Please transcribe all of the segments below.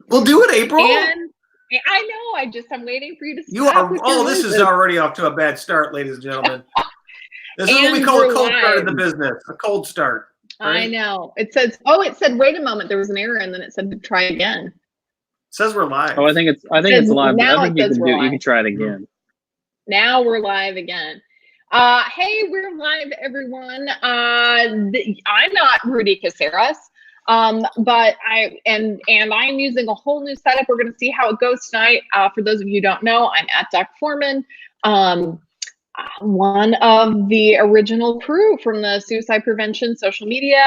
We'll do it, April. And I know. I'm waiting for you to. You are. Oh, this is already off to a bad start, ladies and gentlemen. This is what we call a cold start in the business. A cold start. Right? I know. It says. Oh, it said. Wait a moment. There was an error, and then it said to try again. It says we're live. Oh, I think it's live. Now I think you can try it again. Now we're live again. Hey, we're live, everyone. I'm not Rudy Caceres. But I'm using a whole new setup. We're going to see how it goes tonight. For those of you who don't know, I'm at Dr. Foreman, one of the original crew from the suicide prevention social media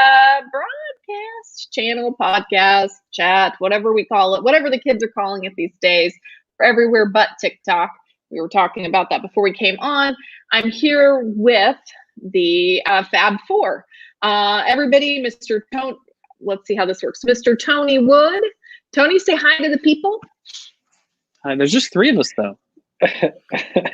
broadcast channel, podcast, chat, whatever we call it, whatever the kids are calling it these days. We're everywhere but TikTok. We were talking about that before we came on. I'm here with the Fab Four. Everybody, Mr. Tone. Let's see how this works. Mr. Tony Wood. Tony, say hi to the people. Hi, there's just 3 of us, though.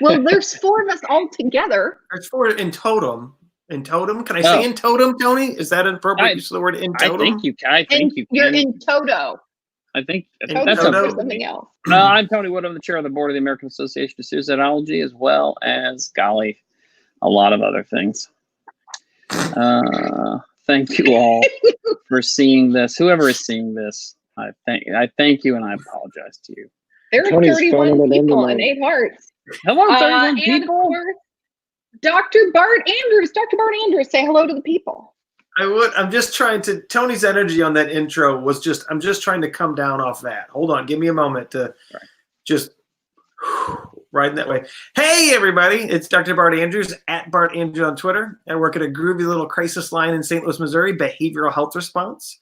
Well, there's 4 of us all together. There's 4 in totem. In totem? Can I say in totem, Tony? Is that an appropriate use of the word in totem? I think you can. You're in toto. I think that's something else. I'm Tony Wood. I'm the chair of the board of the American Association of Suicidology, as well as, golly, a lot of other things. Thank you all for seeing this. Whoever is seeing this, I thank you, and I apologize to you. There are 31 people and 8 hearts. Hello, 31 people. And of course, Dr. Bart Andrews. Dr. Bart Andrews, say hello to the people. I would. I'm just trying to. Tony's energy on that intro was just. I'm just trying to come down off that. Hold on. Give me a moment to just ride that way. Hey, everybody. It's Dr. Bart Andrews at Bart Andrews on Twitter. I work at a groovy little crisis line in St. Louis, Missouri, behavioral health response.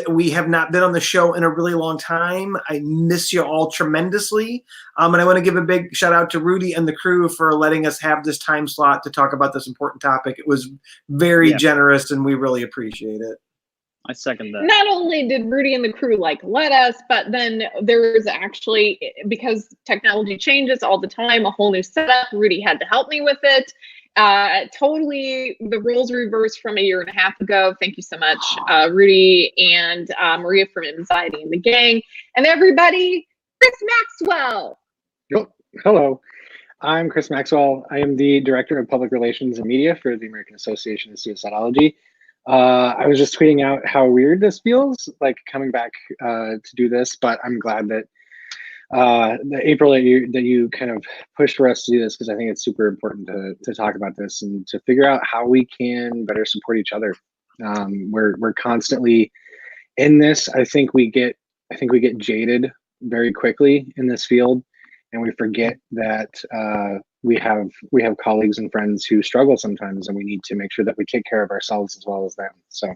We have not been on the show in a really long time. I miss you all tremendously. And I want to give a big shout out to Rudy and the crew for letting us have this time slot to talk about this important topic. It was very generous, and we really appreciate it. I second that. Not only did Rudy and the crew let us, but then there was actually, because technology changes all the time, a whole new setup. Rudy had to help me with it. Totally the roles reversed from a year and a half ago. Thank you so much, Rudy and Maria from Anxiety and the Gang, and everybody. Chris Maxwell. Hello, I'm Chris Maxwell. I am the Director of Public Relations and Media for the American Association of Suicidology. I was just tweeting out how weird this feels, like coming back to do this, but I'm glad that April, that you kind of pushed for us to do this, because I think it's super important to talk about this and to figure out how we can better support each other. We're constantly in this. I think we get jaded very quickly in this field, and we forget that we have colleagues and friends who struggle sometimes, and we need to make sure that we take care of ourselves as well as them. So.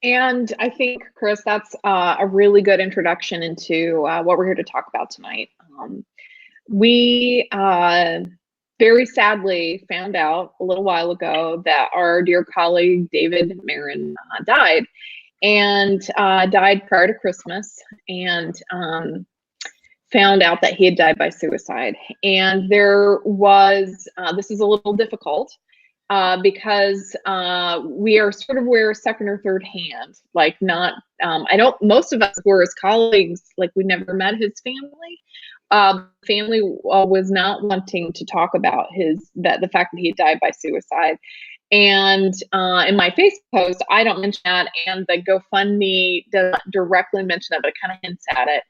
And I think, Chris, that's a really good introduction into what we're here to talk about tonight. We very sadly found out a little while ago that our dear colleague, David Maron, died, and died prior to Christmas, and found out that he had died by suicide. And there was, this is a little difficult, because we are sort of we're second or third hand, like not, most of us were his colleagues, like we never met his family. Family was not wanting to talk about the fact that he died by suicide. And in my Facebook post, I don't mention that, and the GoFundMe doesn't directly mention that, but it kind of hints at it.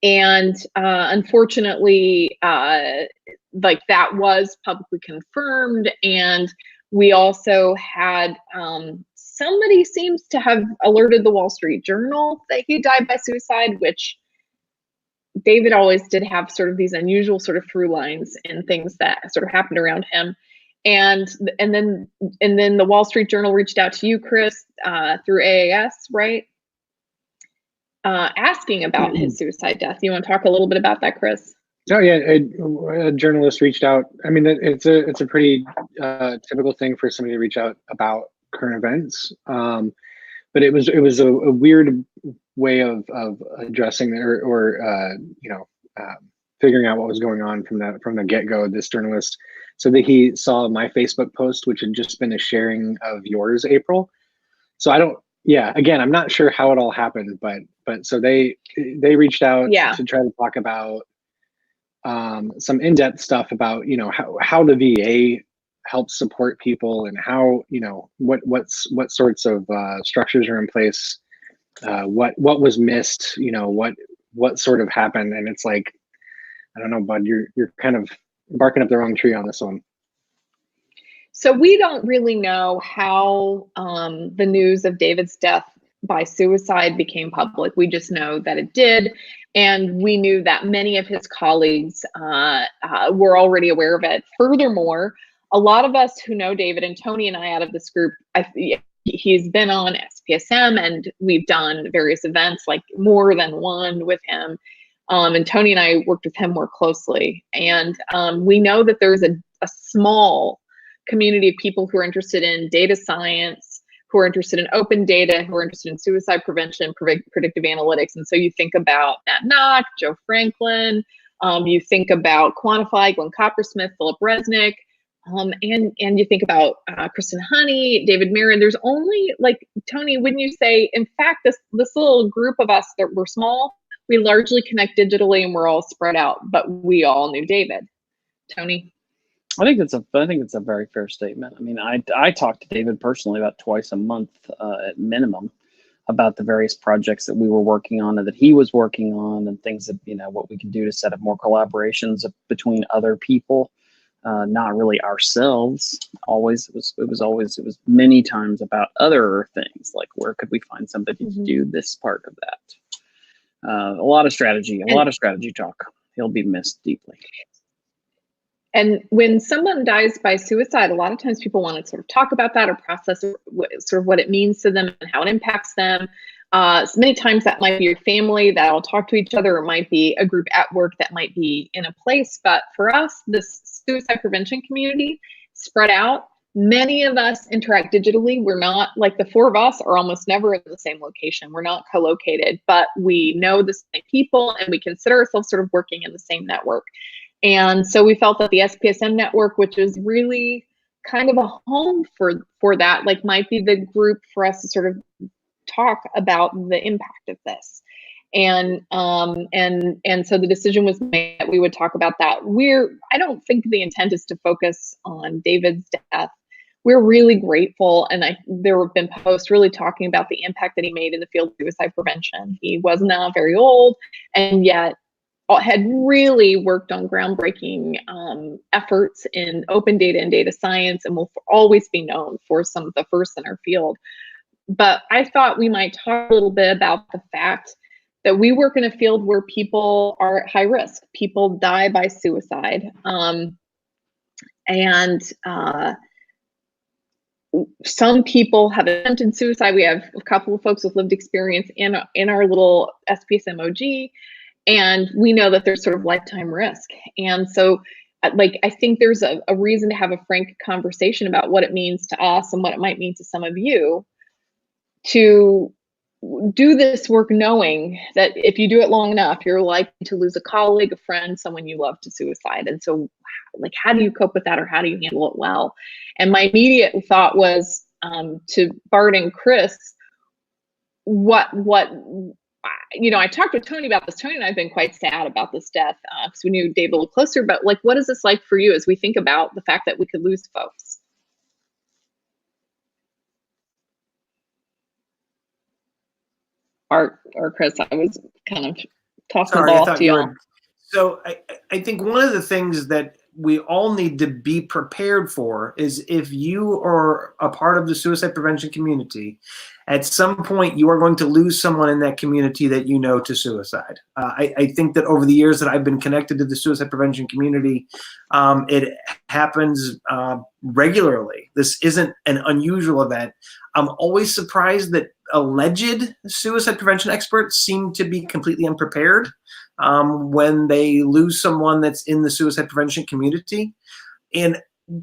And unfortunately, that was publicly confirmed. And we also had somebody seems to have alerted the Wall Street Journal that he died by suicide, which David always did have sort of these unusual sort of through lines and things that sort of happened around him. And then the Wall Street Journal reached out to you, Chris, through AAS, right? Asking about his suicide death. You want to talk a little bit about that, Chris? Oh yeah, a journalist reached out. I mean, it's a pretty typical thing for somebody to reach out about current events. But it was a weird way of addressing or figuring out what was going on from the get-go. This journalist so that he saw my Facebook post, which had just been a sharing of yours, April. So I don't, yeah, again, I'm not sure how it all happened, but so they reached out to try to talk about some in-depth stuff about, you know, how the VA helps support people, and how, you know, what sorts of structures are in place, what was missed, you know, what sort of happened. And it's like, I don't know, bud, you're kind of barking up the wrong tree on this one. So we don't really know how the news of David's death by suicide became public. We just know that it did. And we knew that many of his colleagues were already aware of it. Furthermore, a lot of us who know David, and Tony and I out of this group, he's been on SPSM, and we've done various events, like more than one with him. And Tony and I worked with him more closely. And we know that there's a small community of people who are interested in data science, who are interested in open data, who are interested in suicide prevention, predictive analytics. And so you think about Matt Nock, Joe Franklin, you think about Quantify, Glenn Coppersmith, Philip Resnick, and you think about Kristen Honey, David Maron. There's only, like, Tony, wouldn't you say, in fact, this little group of us that were small, we largely connect digitally and we're all spread out, but we all knew David. Tony? I think it's a very fair statement. I mean, I talk to David personally about twice a month at minimum about the various projects that we were working on and that he was working on, and things that, you know, what we can do to set up more collaborations between other people, not really ourselves. It was many times about other things, like where could we find somebody to do this part of that. A lot of strategy talk. He'll be missed deeply. And when someone dies by suicide, a lot of times people want to sort of talk about that or process sort of what it means to them and how it impacts them. So many times that might be your family that will talk to each other, or it might be a group at work that might be in a place. But for us, this suicide prevention community spread out. Many of us interact digitally. We're not, like, the four of us are almost never in the same location. We're not co-located, but we know the same people and we consider ourselves sort of working in the same network. And so we felt that the SPSM network, which is really kind of a home for that, like, might be the group for us to sort of talk about the impact of this. And so the decision was made that we would talk about that. I don't think the intent is to focus on David's death. We're really grateful, and there have been posts really talking about the impact that he made in the field of suicide prevention. He was not very old, and yet had really worked on groundbreaking efforts in open data and data science, and will always be known for some of the first in our field. But I thought we might talk a little bit about the fact that we work in a field where people are at high risk. People die by suicide. Some people have attempted suicide. We have a couple of folks with lived experience in our little SPSM OG. And we know that there's sort of lifetime risk. And so, like, I think there's a reason to have a frank conversation about what it means to us and what it might mean to some of you to do this work, knowing that if you do it long enough, you're likely to lose a colleague, a friend, someone you love to suicide. And so, like, how do you cope with that, or how do you handle it well? And my immediate thought was to Bart and Chris, you know, I talked with Tony about this. Tony and I have been quite sad about this death because we knew David a little closer. But, like, what is this like for you as we think about the fact that we could lose folks? Art or Chris, I was kind of tossing the ball off to you. So I think one of the things that we all need to be prepared for is, if you are a part of the suicide prevention community, at some point you are going to lose someone in that community that you know to suicide. I think that over the years that I've been connected to the suicide prevention community, it happens regularly. This isn't an unusual event. I'm always surprised that alleged suicide prevention experts seem to be completely unprepared when they lose someone that's in the suicide prevention community. And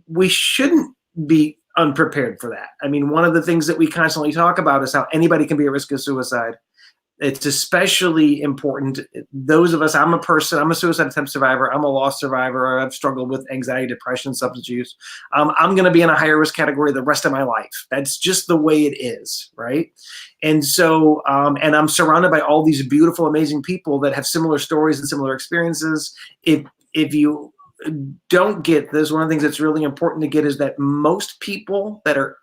we shouldn't be unprepared for that. I mean, one of the things that we constantly talk about is how anybody can be at risk of suicide. It's especially important. Those of us, I'm a suicide attempt survivor. I'm a loss survivor. I've struggled with anxiety, depression, substance use. I'm going to be in a higher risk category the rest of my life. That's just the way it is, right? And so, and I'm surrounded by all these beautiful, amazing people that have similar stories and similar experiences. If you don't get this, one of the things that's really important to get is that most people that are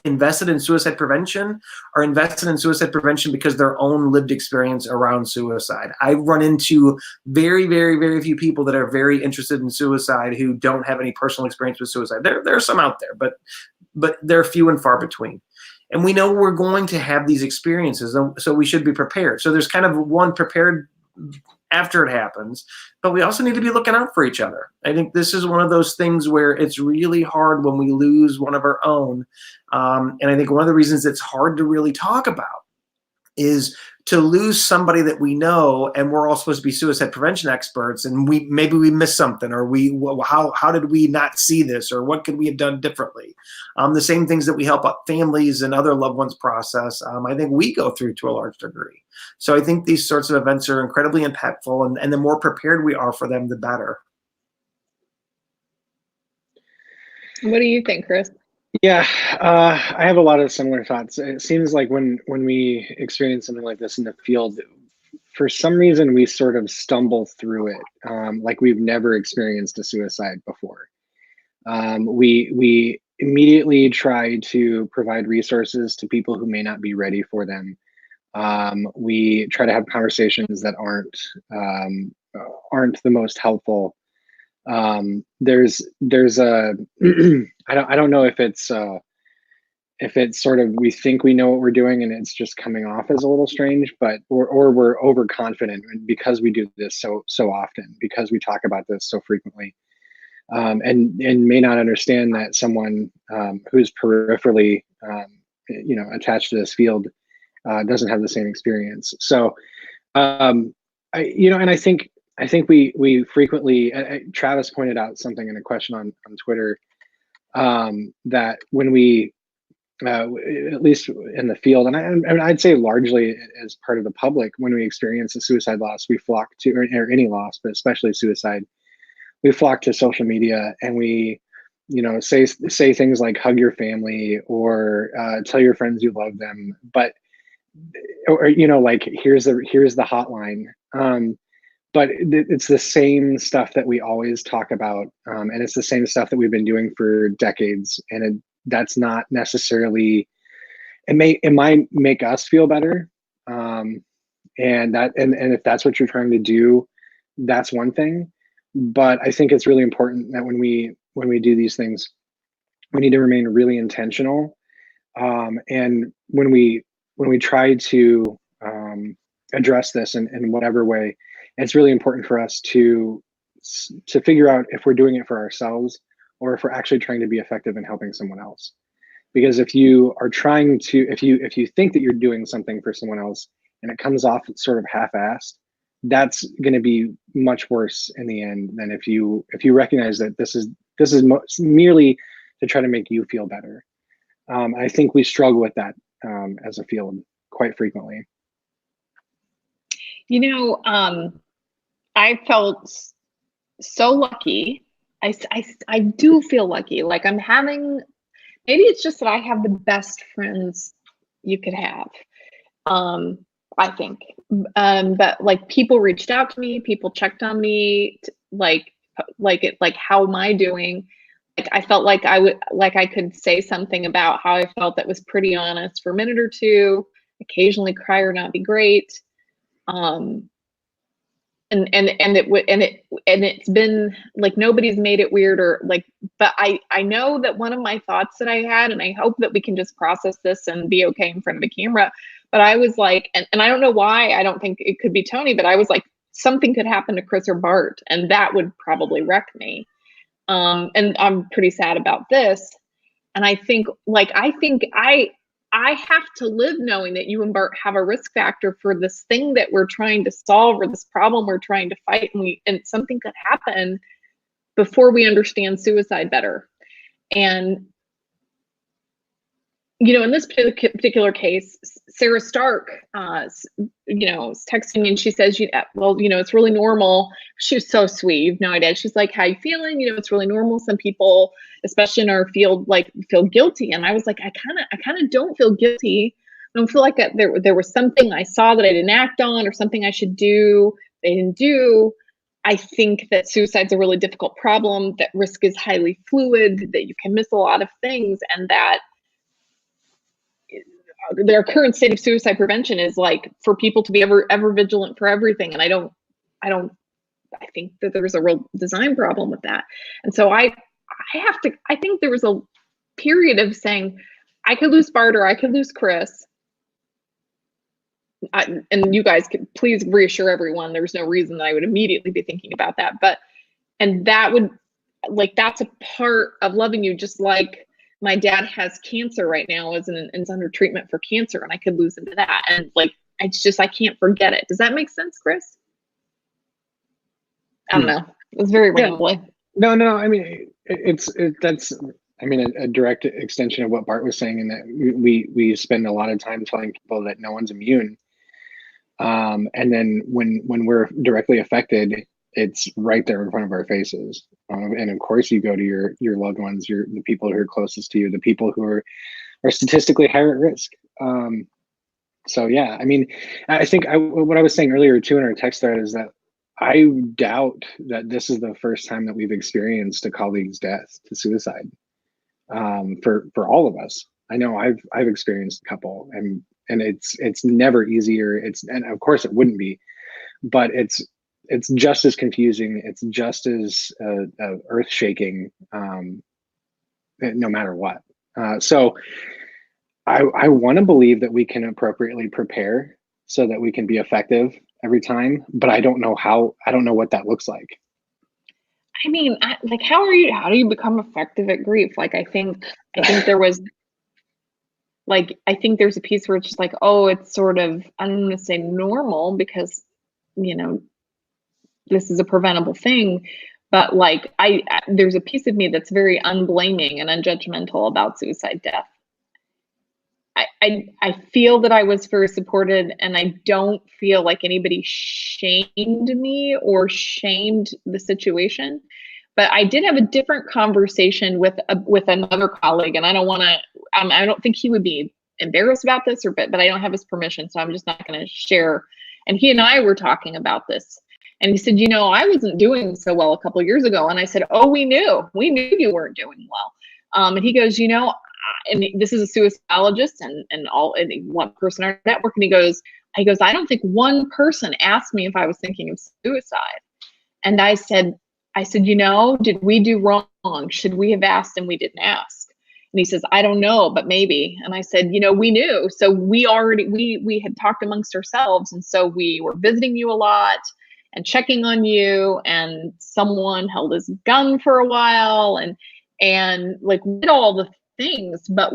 invested in suicide prevention are invested in suicide prevention because their own lived experience around suicide. I run into very, very, very few people that are very interested in suicide who don't have any personal experience with suicide. There are some out there, but they're few and far between. And we know we're going to have these experiences, so we should be prepared. So there's kind of one prepared after it happens, but we also need to be looking out for each other. I think this is one of those things where it's really hard when we lose one of our own. And I think one of the reasons it's hard to really talk about is to lose somebody that we know, and we're all supposed to be suicide prevention experts, and maybe we missed something, or how did we not see this, or what could we have done differently? The same things that we help families and other loved ones process, I think we go through to a large degree. So I think these sorts of events are incredibly impactful, and the more prepared we are for them, the better. What do you think, Chris? Yeah, I have a lot of similar thoughts. It seems like when we experience something like this in the field, for some reason we sort of stumble through it, like we've never experienced a suicide before. We immediately try to provide resources to people who may not be ready for them. We try to have conversations that aren't the most helpful. There's a I don't know if it's sort of we think we know what we're doing and it's just coming off as a little strange, but or we're overconfident because we do this so often, because we talk about this so frequently, and may not understand that someone who's peripherally attached to this field doesn't have the same experience. So I think we frequently, Travis pointed out something in a question on Twitter, that when we, at least in the field, and I'd say largely as part of the public, when we experience a suicide loss, we flock to, or any loss, but especially suicide, we flock to social media, and we, say things like hug your family, or tell your friends you love them, but, or like here's the hotline. But it's the same stuff that we always talk about, and it's the same stuff that we've been doing for decades. And that's not necessarily. It might make us feel better, and if that's what you're trying to do, that's one thing. But I think it's really important that when we do these things, we need to remain really intentional. And when we try to address this in whatever way, it's really important for us to figure out if we're doing it for ourselves or if we're actually trying to be effective in helping someone else. Because if you are trying to, if you think that you're doing something for someone else and it comes off sort of half-assed, that's going to be much worse in the end than if you recognize that this is merely to try to make you feel better. I think we struggle with that as a field quite frequently. I felt so lucky. I do feel lucky. Like I'm having, maybe it's just that I have the best friends you could have. I think, but like people reached out to me, people checked on me, like how am I doing? Like I felt like I could say something about how I felt that was pretty honest for a minute or two, occasionally cry or not be great. It's been like nobody's made it weird or like, but I know that one of my thoughts that I had, and I hope that we can just process this and be okay in front of the camera, but I was like, and I don't know why, I don't think it could be Tony, but I was like, something could happen to Chris or Bart and that would probably wreck me. And I'm pretty sad about this. And I think I have to live knowing that you and Bart have a risk factor for this thing that we're trying to solve or this problem we're trying to fight, and something could happen before we understand suicide better. And in this particular case, Sarah Stark, is texting me and she says, well, it's really normal. She was so sweet. You've no idea. She's like, how you feeling? It's really normal. Some people, especially in our field, feel guilty. And I was like, I kind of don't feel guilty. I don't feel like there was something I saw that I didn't act on, or something I should do, they didn't do. I think that suicide's a really difficult problem, that risk is highly fluid, that you can miss a lot of things, and that their current state of suicide prevention is for people to be ever vigilant for everything. And I think that there's a real design problem with that. And so I think there was a period of saying, I could lose Bart or I could lose Chris. And you guys could please reassure everyone there's no reason that I would immediately be thinking about that. And that would, that's a part of loving you, just like my dad has cancer right now, is under treatment for cancer, and I could lose him to that. And I can't forget it. Does that make sense, Chris? I don't know. It's very rambling. No. I mean, that's a direct extension of what Bart was saying, in that we spend a lot of time telling people that no one's immune. And then when we're directly affected, it's right there in front of our faces. And of course you go to your loved ones, the people who are closest to you, the people who are statistically higher at risk. So yeah, I mean, I think what I was saying earlier too in our text thread is that I doubt that this is the first time that we've experienced a colleague's death to suicide. For all of us. I know I've experienced a couple, and it's never easier. And of course it wouldn't be, but it's just as confusing. It's just as earth shaking, no matter what. So I want to believe that we can appropriately prepare so that we can be effective every time, but I don't know how. I don't know what that looks like. I mean, how do you become effective at grief? I think there was, I think there's a piece where it's just it's sort of, I don't want to say normal, because, this is a preventable thing, but there's a piece of me that's very unblaming and unjudgmental about suicide death. I feel that I was very supported, and I don't feel like anybody shamed me or shamed the situation. But I did have a different conversation with another colleague, and I don't think he would be embarrassed about this, but I don't have his permission, so I'm just not going to share. And he and I were talking about this, and he said, I wasn't doing so well a couple of years ago, and I said, oh, we knew you weren't doing well. And he goes, and this is a suicidologist and one person in our network, and he goes, I don't think one person asked me if I was thinking of suicide. And I said, did we do wrong? Should we have asked and we didn't ask? And he says, I don't know, but maybe. And I said, we knew. So we had talked amongst ourselves. And so we were visiting you a lot and checking on you, and someone held his gun for a while and we did all the things. But,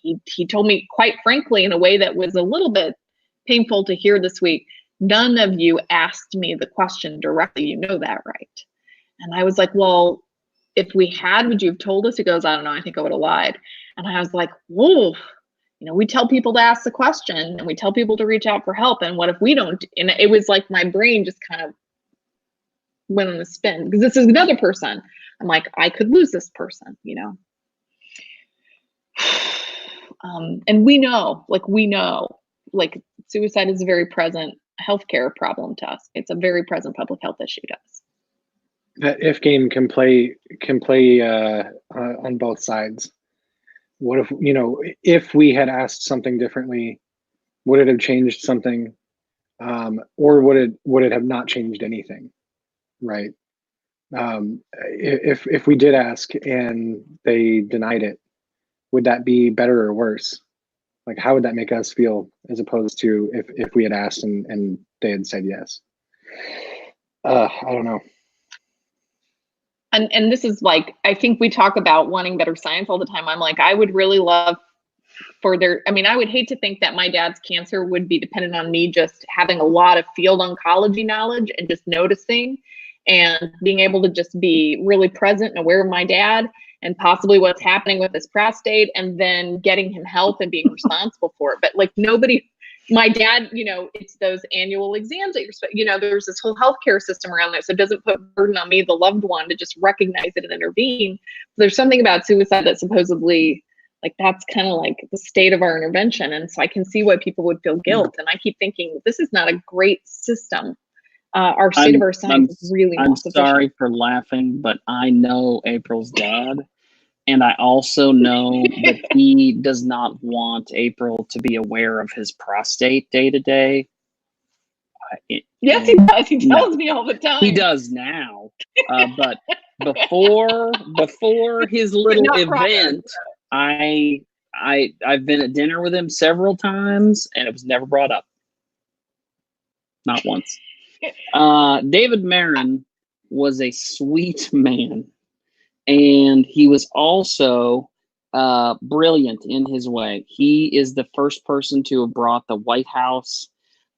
he told me quite frankly, in a way that was a little bit painful to hear this week, none of you asked me the question directly. You know that, right? And I was like, well, if we had, would you have told us? He goes, I don't know. I think I would have lied. And I was like, whoa, we tell people to ask the question, and we tell people to reach out for help. And what if we don't? And it was like my brain just kind of went on a spin, because this is another person. I'm like, I could lose this person, and we know, suicide is a very present healthcare problem to us. It's a very present public health issue to us. That if game can play on both sides. What if, if we had asked something differently, would it have changed something? Or would it have not changed anything? Right. If we did ask and they denied it, would that be better or worse? How would that make us feel, as opposed to if we had asked and they had said yes? I don't know. And this is I think we talk about wanting better science all the time. I'm like, I would really love I would hate to think that my dad's cancer would be dependent on me just having a lot of field oncology knowledge and just noticing and being able to just be really present and aware of my dad. and possibly what's happening with his prostate, and then getting him help and being responsible for it. But like nobody, my dad, you know, it's those annual exams that there's this whole healthcare system around that. So it doesn't put burden on me, the loved one, to just recognize it and intervene. There's something about suicide that supposedly, like, that's kind of like the state of our intervention. And so I can see why people would feel guilt. And I keep thinking, this is not a great system. Our state of our science is really not sufficient. I'm sorry for laughing, but I know April's dad. And I also know that he does not want April to be aware of his prostate day to day. Yes, he does. He tells me all the time. He does now. But before his little event, I've been at dinner with him several times, and it was never brought up. Not once. David Maron was a sweet man, and he was also brilliant in his way. He is the first person to have brought the White House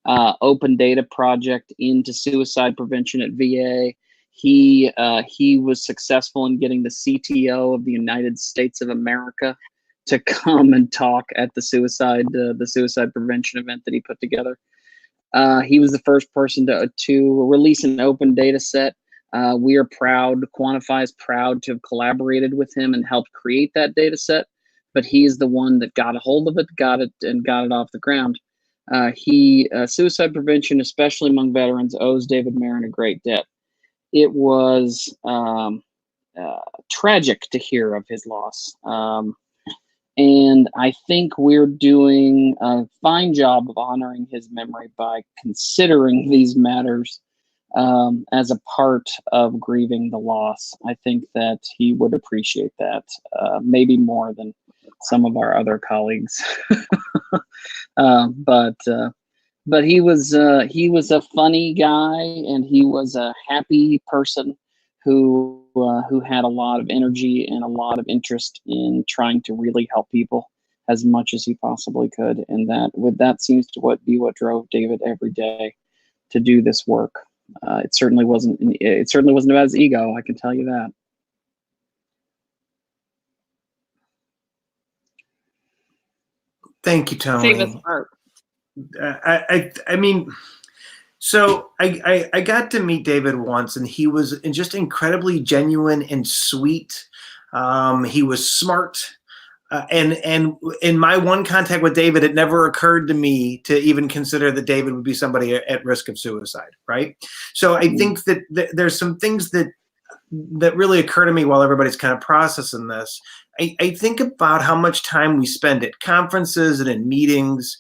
open data project into suicide prevention at VA. He was successful in getting the CTO of the United States of America to come and talk at the suicide prevention event that he put together. He was the first person to release an open data set. We are proud, Quantify is proud to have collaborated with him and helped create that data set, but he is the one that got a hold of it, got it off the ground. Suicide prevention, especially among veterans, owes David Maron a great debt. It was tragic to hear of his loss. And I think we're doing a fine job of honoring his memory by considering these matters as a part of grieving the loss. I think that he would appreciate that, maybe more than some of our other colleagues. But he was a funny guy, and he was a happy person who had a lot of energy and a lot of interest in trying to really help people as much as he possibly could. And that seems to be what drove David every day to do this work. It certainly wasn't about his ego, I can tell you that. Thank you, Tony. Save us, Bart. I mean, so I got to meet David once, and he was just incredibly genuine and sweet. He was smart. And in my one contact with David, it never occurred to me to even consider that David would be somebody at risk of suicide, right? So I think that there's some things that really occur to me while everybody's kind of processing this. I think about how much time we spend at conferences and in meetings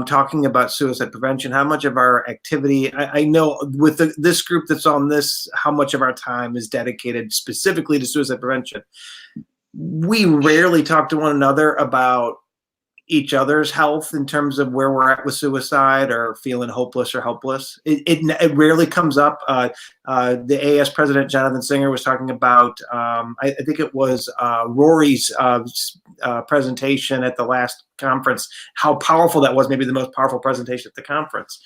talking about suicide prevention, how much of our activity, I know with this group that's on this, how much of our time is dedicated specifically to suicide prevention. We rarely talk to one another about each other's health in terms of where we're at with suicide or feeling hopeless or helpless. It rarely comes up. The AS president, Jonathan Singer, was talking about, I think it was Rory's presentation at the last conference, how powerful that was, maybe the most powerful presentation at the conference.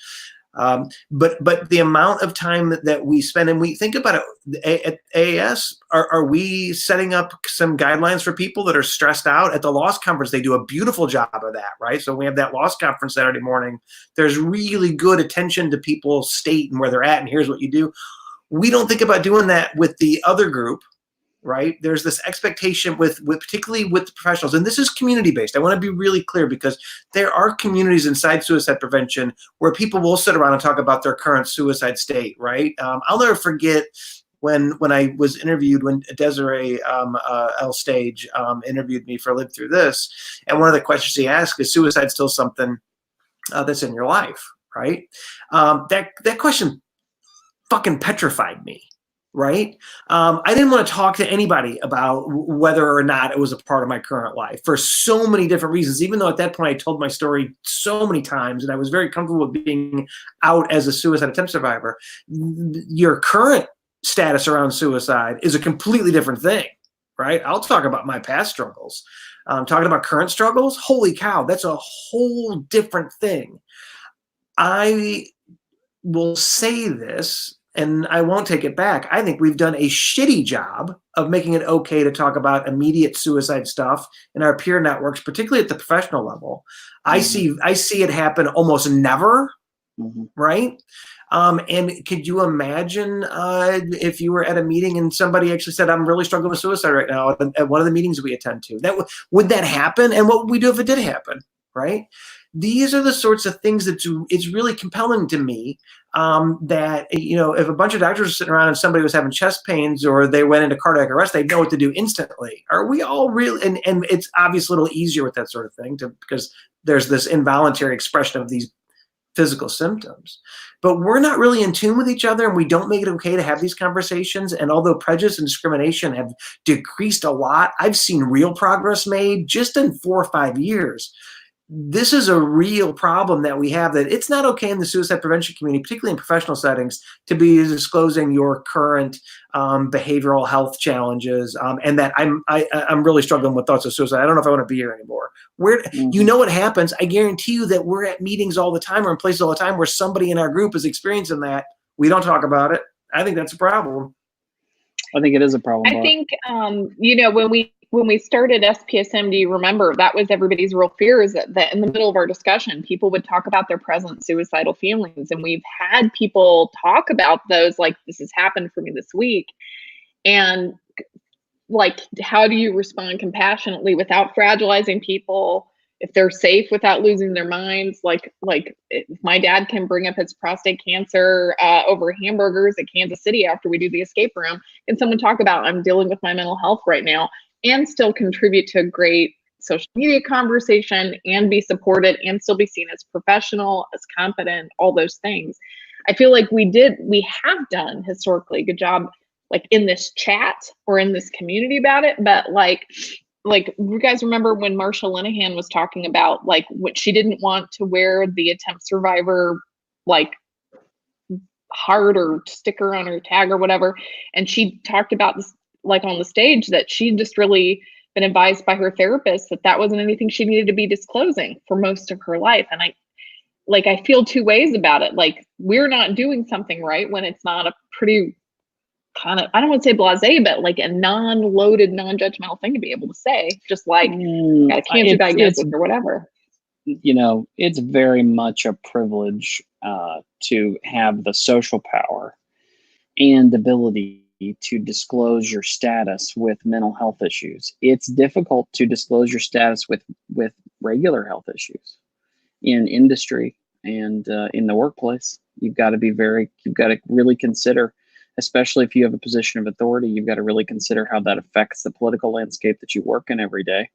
But the amount of time that we spend, and we think about it at AAS, are we setting up some guidelines for people that are stressed out? At the Loss Conference, they do a beautiful job of that, right? So we have that Loss Conference Saturday morning. There's really good attention to people's state and where they're at, and here's what you do. We don't think about doing that with the other group, right? There's this expectation with particularly with the professionals, and this is community-based. I want to be really clear because there are communities inside suicide prevention where people will sit around and talk about their current suicide state, right? I'll never forget when I was interviewed, when Desiree L. Stage interviewed me for Live Through This, and one of the questions he asked is, suicide still something that's in your life, right? That question fucking petrified me. Right? I didn't want to talk to anybody about whether or not it was a part of my current life for so many different reasons, even though at that point I told my story so many times and I was very comfortable with being out as a suicide attempt survivor. Your current status around suicide is a completely different thing, right? I'll talk about my past struggles. Talking about current struggles, holy cow, that's a whole different thing. I will say this, and I won't take it back, I think we've done a shitty job of making it okay to talk about immediate suicide stuff in our peer networks, particularly at the professional level. I see it happen almost never, right? And could you imagine if you were at a meeting and somebody actually said, I'm really struggling with suicide right now at one of the meetings we attend to? Would that happen? And what would we do if it did happen, right? These are the sorts of things that it's really compelling to me that, if a bunch of doctors are sitting around and somebody was having chest pains or they went into cardiac arrest, they'd know what to do instantly. Are we all really, and it's obviously a little easier with that sort of thing because there's this involuntary expression of these physical symptoms, but we're not really in tune with each other, and we don't make it okay to have these conversations. And although prejudice and discrimination have decreased a lot, I've seen real progress made just in 4 or 5 years. This is a real problem that we have, that it's not okay in the suicide prevention community, particularly in professional settings, to be disclosing your current behavioral health challenges, and that I'm really struggling with thoughts of suicide. I don't know if I want to be here anymore. You know what happens? I guarantee you that we're at meetings all the time or in places all the time where somebody in our group is experiencing that. We don't talk about it. I think that's a problem. I think it is a problem. I think when we started SPSM, do you remember that was everybody's real fear, is that in the middle of our discussion, people would talk about their present suicidal feelings. And we've had people talk about those, like, this has happened for me this week. And like, how do you respond compassionately without fragilizing people, if they're safe without losing their minds? Like if my dad can bring up his prostate cancer over hamburgers at Kansas City after we do the escape room, can someone talk about, I'm dealing with my mental health right now, and still contribute to a great social media conversation and be supported and still be seen as professional, as competent, all those things? I feel like we have done historically a good job, like in this chat or in this community about it. But like you guys remember when Marsha Linehan was talking about like what she didn't want to wear the attempt survivor like heart or sticker on her tag or whatever, and she talked about this like on the stage, that she'd just really been advised by her therapist that wasn't anything she needed to be disclosing for most of her life. And I feel two ways about it. Like, we're not doing something right when it's not a pretty kind of, I don't want to say blasé, but like a non-loaded, non-judgmental thing to be able to say, just like got a cancer diagnosis or whatever. It's very much a privilege to have the social power and ability to disclose your status with mental health issues. It's difficult to disclose your status with regular health issues in industry and in the workplace. You've got to really consider, especially if you have a position of authority, you've got to really consider how that affects the political landscape that you work in every day.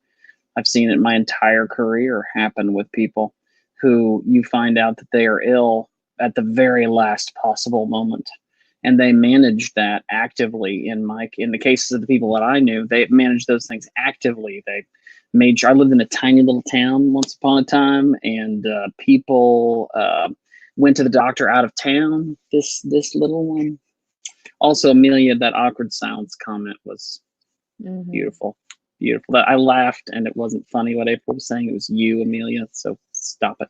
I've seen it my entire career happen with people who you find out that they are ill at the very last possible moment. And they managed that actively. In the cases of the people that I knew, they managed those things actively. They made sure. I lived in a tiny little town once upon a time, and people went to the doctor out of town. This little one. Also, Amelia, that awkward silence comment was beautiful. Beautiful. I laughed, and it wasn't funny what April was saying. It was you, Amelia. So stop it.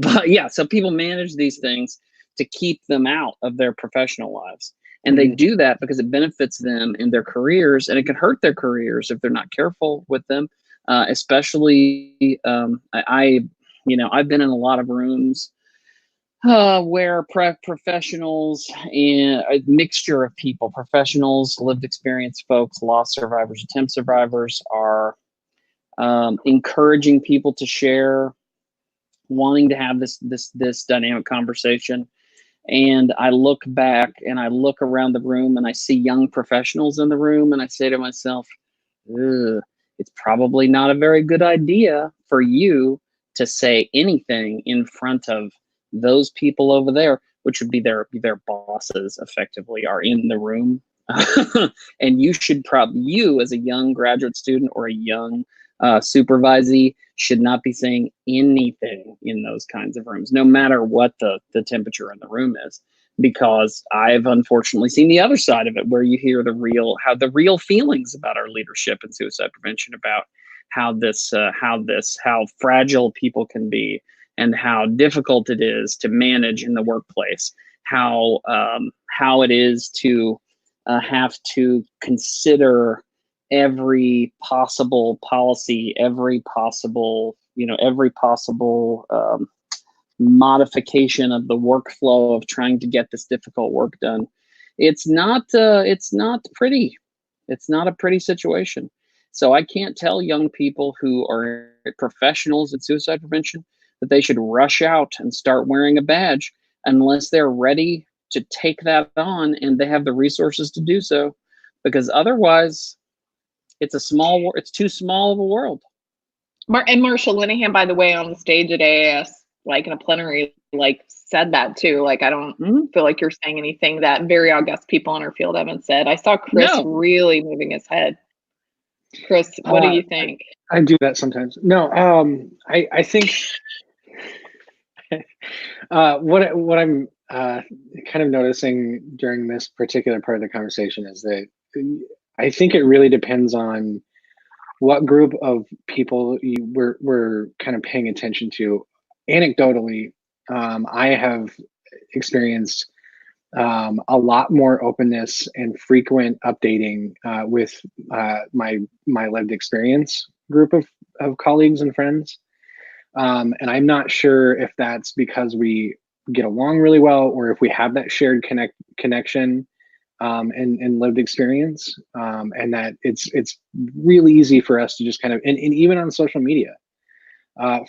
But yeah, so people manage these things to keep them out of their professional lives. And they do that because it benefits them in their careers, and it can hurt their careers if they're not careful with them. Especially, I've been in a lot of rooms where professionals and a mixture of people, professionals, lived experience folks, loss survivors, attempt survivors, are encouraging people to share, wanting to have this dynamic conversation. And I look back and I look around the room and I see young professionals in the room, and I say to myself, it's probably not a very good idea for you to say anything in front of those people over there, which would be their bosses, effectively, are in the room. And you as a young graduate student or a young supervisee should not be saying anything in those kinds of rooms, no matter what the temperature in the room is, because I've unfortunately seen the other side of it, where you hear the real feelings about our leadership in suicide prevention, about how fragile people can be and how difficult it is to manage in the workplace. how it is to have to consider every possible policy, every possible modification of the workflow of trying to get this difficult work done. It's not pretty. It's not a pretty situation. So I can't tell young people who are professionals in suicide prevention that they should rush out and start wearing a badge unless they're ready to take that on and they have the resources to do so, because otherwise it's too small of a world. And Marshall Linehan, by the way, on the stage at AAS, like in a plenary, like said that too. Like, I don't feel like you're saying anything that very august people in our field haven't said. I saw Chris really moving his head. Chris, what do you think? I do that sometimes. No, I think what I'm kind of noticing during this particular part of the conversation is that I think it really depends on what group of people we're kind of paying attention to. Anecdotally, I have experienced a lot more openness and frequent updating with my lived experience group of colleagues and friends. And I'm not sure if that's because we get along really well or if we have that shared connection and lived experience, and that it's really easy for us to just kind of, and even on social media,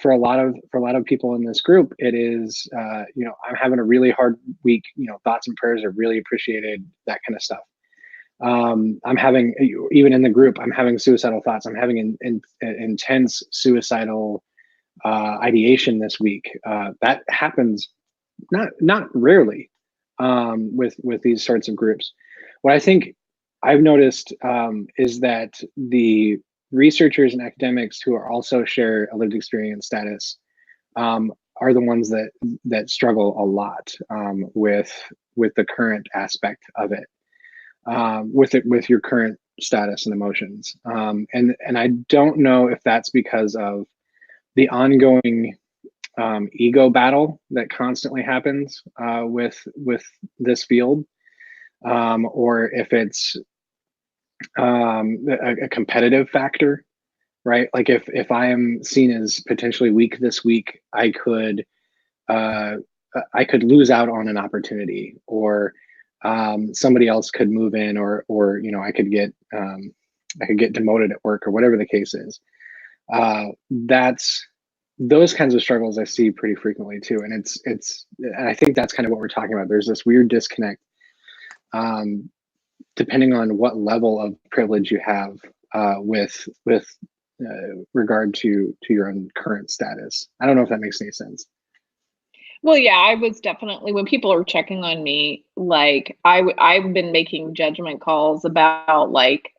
for a lot of people in this group, it is, I'm having a really hard week, thoughts and prayers are really appreciated, that kind of stuff. I'm having, even in the group, I'm having suicidal thoughts. I'm having intense suicidal ideation this week. That happens not rarely with these sorts of groups. What I think I've noticed is that the researchers and academics who are also share a lived experience status are the ones that struggle a lot with the current aspect of it, with your current status and emotions. And I don't know if that's because of the ongoing ego battle that constantly happens with this field, or if it's a competitive factor, right? Like if I am seen as potentially weak this week, I could lose out on an opportunity, or somebody else could move in, or I could get demoted at work, or whatever the case is. That's those kinds of struggles I see pretty frequently too, and and I think that's kind of what we're talking about. There's this weird disconnect, depending on what level of privilege you have with regard to your own current status. I don't know if that makes any sense. Well, yeah, I was definitely, when people are checking on me, like I've been making judgment calls about, like,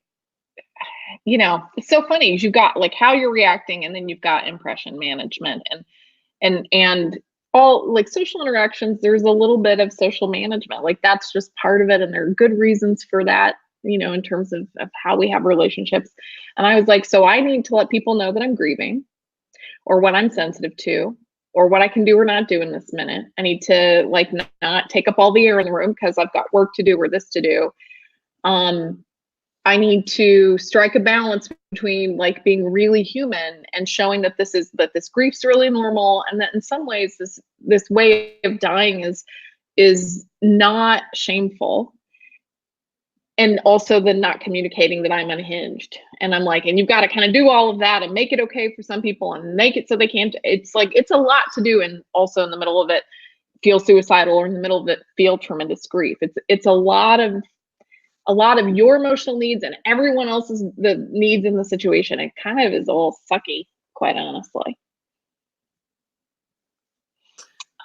it's so funny. You've got like how you're reacting, and then you've got impression management and all, like, social interactions. There's a little bit of social management, like that's just part of it. And there are good reasons for that, in terms of how we have relationships. And I was like, so I need to let people know that I'm grieving, or what I'm sensitive to, or what I can do or not do in this minute. I need to, like, not take up all the air in the room because I've got work to do or this to do. I need to strike a balance between, like, being really human and showing that this grief's really normal, and that in some ways this way of dying is not shameful. And also the not communicating that I'm unhinged. And I'm like, and you've got to kind of do all of that and make it okay for some people and make it so they can't. It's like, it's a lot to do. And also in the middle of it, feel suicidal, or in the middle of it, feel tremendous grief. It's a lot of your emotional needs and everyone else's the needs in the situation. It kind of is a little sucky, quite honestly.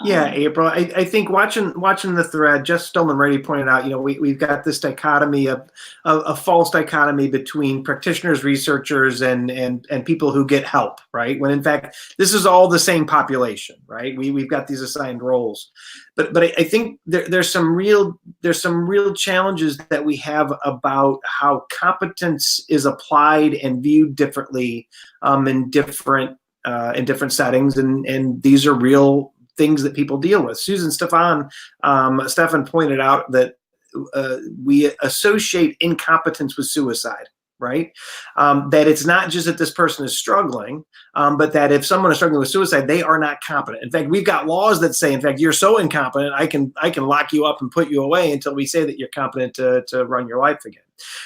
Yeah, April, I think watching the thread, Jeff Stolman-Rady pointed out, we've got this dichotomy of a false dichotomy between practitioners, researchers, and people who get help, right? When in fact, this is all the same population, right? We've got these assigned roles. But I think there's some real challenges that we have about how competence is applied and viewed differently in different settings, and these are real things that people deal with. Stefan pointed out that we associate incompetence with suicide, right? That it's not just that this person is struggling, but that if someone is struggling with suicide, they are not competent. In fact, we've got laws that say, in fact, you're so incompetent, I can lock you up and put you away until we say that you're competent to run your life again.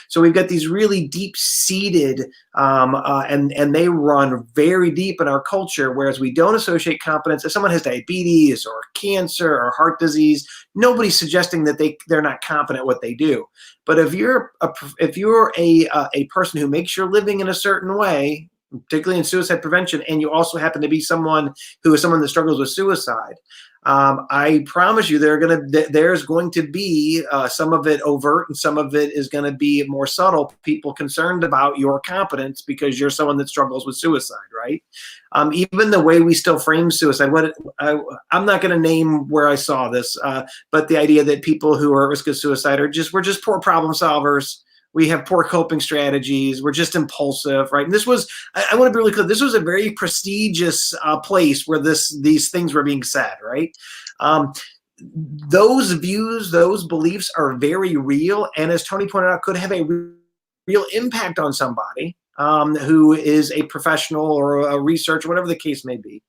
So we've got these really deep-seated, and they run very deep in our culture, whereas we don't associate competence. If someone has diabetes or cancer or heart disease, nobody's suggesting that they're not competent at what they do. But if you're a person who makes your living in a certain way, particularly in suicide prevention, and you also happen to be someone that struggles with suicide, I promise you there's going to be some of it overt and some of it is going to be more subtle. People concerned about your competence because you're someone that struggles with suicide, right? Even the way we still frame suicide. I'm not going to name where I saw this, but the idea that people who are at risk of suicide we're just poor problem solvers. We have poor coping strategies. We're just impulsive, right? And this was, I want to be really clear, this was a very prestigious place where these things were being said, right? Those views, those beliefs are very real. And as Tony pointed out, could have a real impact on somebody who is a professional or a researcher, whatever the case may be.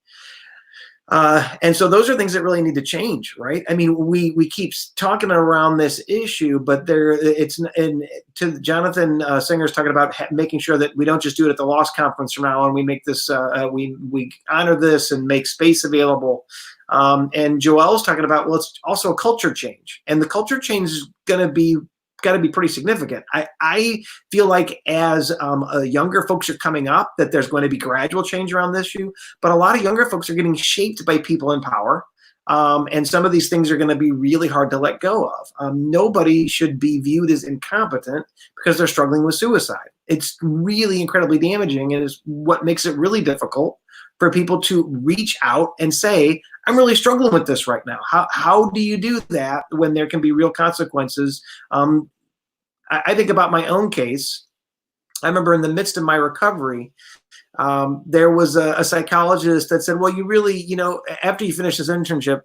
And so those are things that really need to change, right? I mean, we keep talking around this issue, but to Jonathan Singer's talking about making sure that we don't just do it at the loss conference from now on. We make this, we honor this and make space available. And Joelle's talking about, well, it's also a culture change, and the culture change is got to be pretty significant. I feel like as younger folks are coming up, that there's going to be gradual change around this issue, but a lot of younger folks are getting shaped by people in power. And some of these things are going to be really hard to let go of. Nobody should be viewed as incompetent because they're struggling with suicide. It's really incredibly damaging, and is what makes it really difficult for people to reach out and say, I'm really struggling with this right now. How do you do that when there can be real consequences? I think about my own case. I remember in the midst of my recovery, there was a psychologist that said, well, you really, after you finish this internship,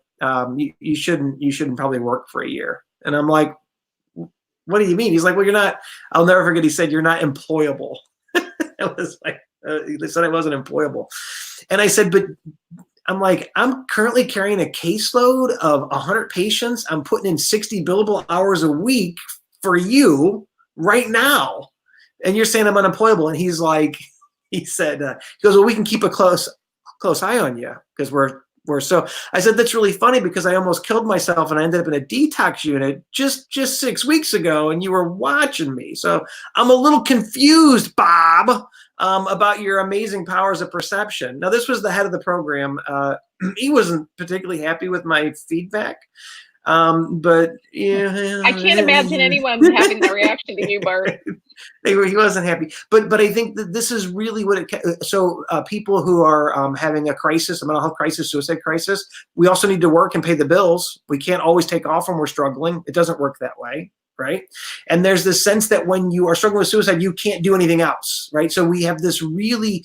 you shouldn't probably work for a year. And I'm like, what do you mean? He's like, well, I'll never forget. He said, you're not employable. It was like, they said I wasn't employable. And I said, but I'm like, I'm currently carrying a caseload of 100 patients. I'm putting in 60 billable hours a week for you right now. And you're saying I'm unemployable. And he's like, he said, he goes, well, we can keep a close eye on you because we're so. I said, that's really funny because I almost killed myself and I ended up in a detox unit just 6 weeks ago, and you were watching me. So I'm a little confused, Bob, about your amazing powers of perception. Now, this was the head of the program. He wasn't particularly happy with my feedback. But yeah, I can't imagine anyone having that reaction to you, Bart. He wasn't happy, but I think that this is really what people who are having a crisis, a mental health crisis, suicide crisis, we also need to work and pay the bills. We can't always take off when we're struggling. It doesn't work that way, right? And there's this sense that when you are struggling with suicide, you can't do anything else, right? So we have this weird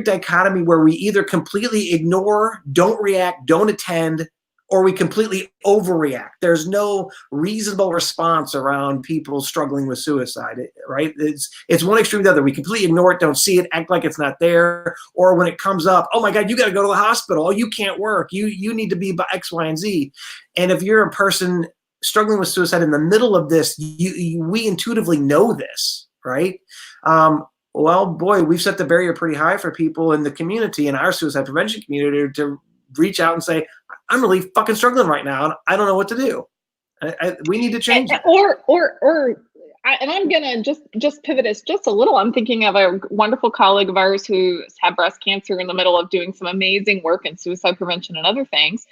dichotomy where we either completely ignore, don't react, don't attend, or we completely overreact. There's no reasonable response around people struggling with suicide, right? It's one extreme to the other. We completely ignore it, don't see it, act like it's not there. Or when it comes up, oh my God, you got to go to the hospital. Oh, you can't work. You need to be by X, Y, and Z. And if you're a person struggling with suicide in the middle of this, we intuitively know this, right? Well, boy, we've set the barrier pretty high for people in the community, in our suicide prevention community, to reach out and say, I'm really fucking struggling right now, and I don't know what to do. We need to change that. And I'm gonna just pivot us just a little. I'm thinking of a wonderful colleague of ours who's had breast cancer in the middle of doing some amazing work in suicide prevention and other things.